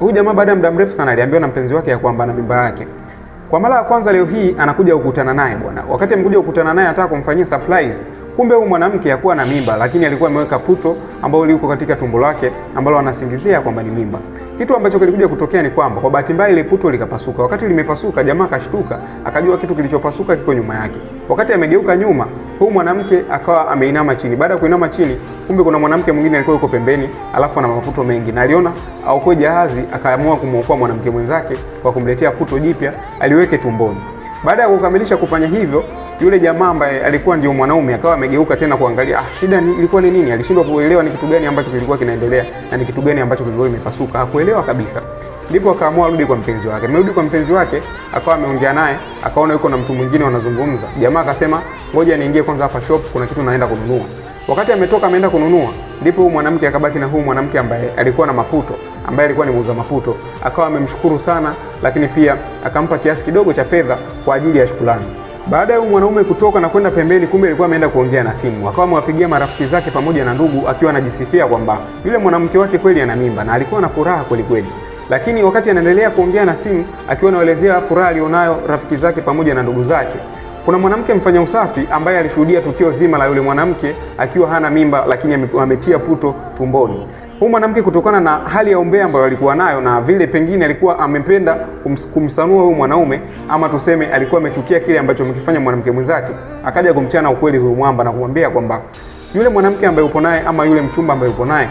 Huyu jamaa baada ya muda mrefu sana aliambiwa na mpenzi wake ya kwamba ana mimba yake. Kwa mara ya kwanza leo hii anakuja kukutana naye bwana. Wakati amekuja kukutana naye anataka kumfanyia surprise. Kumbe huyu mwanamke hakuwa na mimba, lakini alikuwa ameweka puto ambao liko katika tumbo lake ambalo anasingizia kwamba ni mimba. Kitu ambacho kilikuja kutokea ni kwamba kwa bahati mbaya ile puto likapasuka. Wakati limepasuka, jamaa akashtuka, akajua kitu kilichopasuka kiko nyuma yake. Wakati amegeuka nyuma, huyu mwanamke akawa ameinama chini. Baada ya kuinama chini, kumbe kuna mwanamke mwingine alikuwa yuko pembeni, alafu ana maputo mengi. Na aliona aokoe jahazi, akaamua kumuokoa mwanamke mwenzake kwa kumletea puto jipya aliweke tumboni. Baada ya kukamilisha kufanya hivyo, yule jamaa ambaye alikuwa ndio mwanaume akawa amegeuka tena kuangalia shida ilikuwa ni nini. Alishindwa kuelewa ni kitu gani ambacho kilikuwa kinaendelea na ni kitu gani ambacho kilikuwa kimepasuka. Hakuelewa kabisa. Ndipo akaamua arudi kwa mpenzi wake. Amerudi kwa mpenzi wake, akawa ameongea naye, akaona yuko na mtu mwingine wanazungumza. Jamaa akasema, "Ngoja niingie kwanza hapa shop, kuna kitu naenda kununua." Wakati ametoka ameenda kununua, ndipo huyu mwanamke akabaki na huyu mwanamke ambaye alikuwa na maputo, ambaye alikuwa ni muuza maputo. Akawa amemshukuru sana, lakini pia akampa kiasi kidogo cha fedha kwa ajili ya shukrani. Baada ya mwanaume kutoka na kwenda pembeni, kumbe alikuwa ameenda kuongea na simu. Akawa amewapigia marafiki zake pamoja na ndugu, akiwa anajisifia kwamba yule mwanamke wake kweli ana mimba na alikuwa na furaha kweli kweli. Lakini wakati anaendelea kuongea na simu, akiwa anaelezea furaha alionayo rafiki zake pamoja na ndugu zake, kuna mwanamke mfanya usafi ambaye alishuhudia tukio zima la yule mwanamke akiwa hana mimba lakini ametia puto tumboni. Huyu mwanamke kutokana na hali ya umbea ambayo alikuwa nayo na vile pengine alikuwa amependa kumsanua huyu mwanaume, ama tuseme alikuwa amechukia kile ambacho amekifanya mwanamke mwenzake, akaja kumchana ukweli huyu mwamba na kumwambia kwamba yule mwanamke ambaye upo naye ama yule mchumba ambaye upo naye,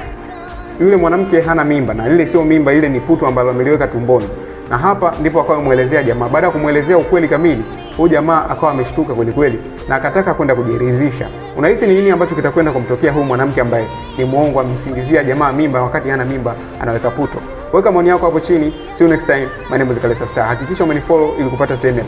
yule mwanamke hana mimba na ile sio mimba, ile ni puto ambalo ameliweka tumboni. Na hapa ndipo akawa amuelezea jamaa. Baada ya kumuelezea ukweli kamili, huyu jamaa akawa ameshtuka kweli kweli na akataka kwenda kujiridhisha. Unahisi ni nini ambacho kitakwenda kumtokea huyu mwanamke ambaye ni muongo, amsingizia jamaa mimba wakati hana mimba, anaweka puto? Weka maoni yako hapo chini. See you next time. My name is Kalesa Star. Hakikisha umenifollow ili kupata sehemu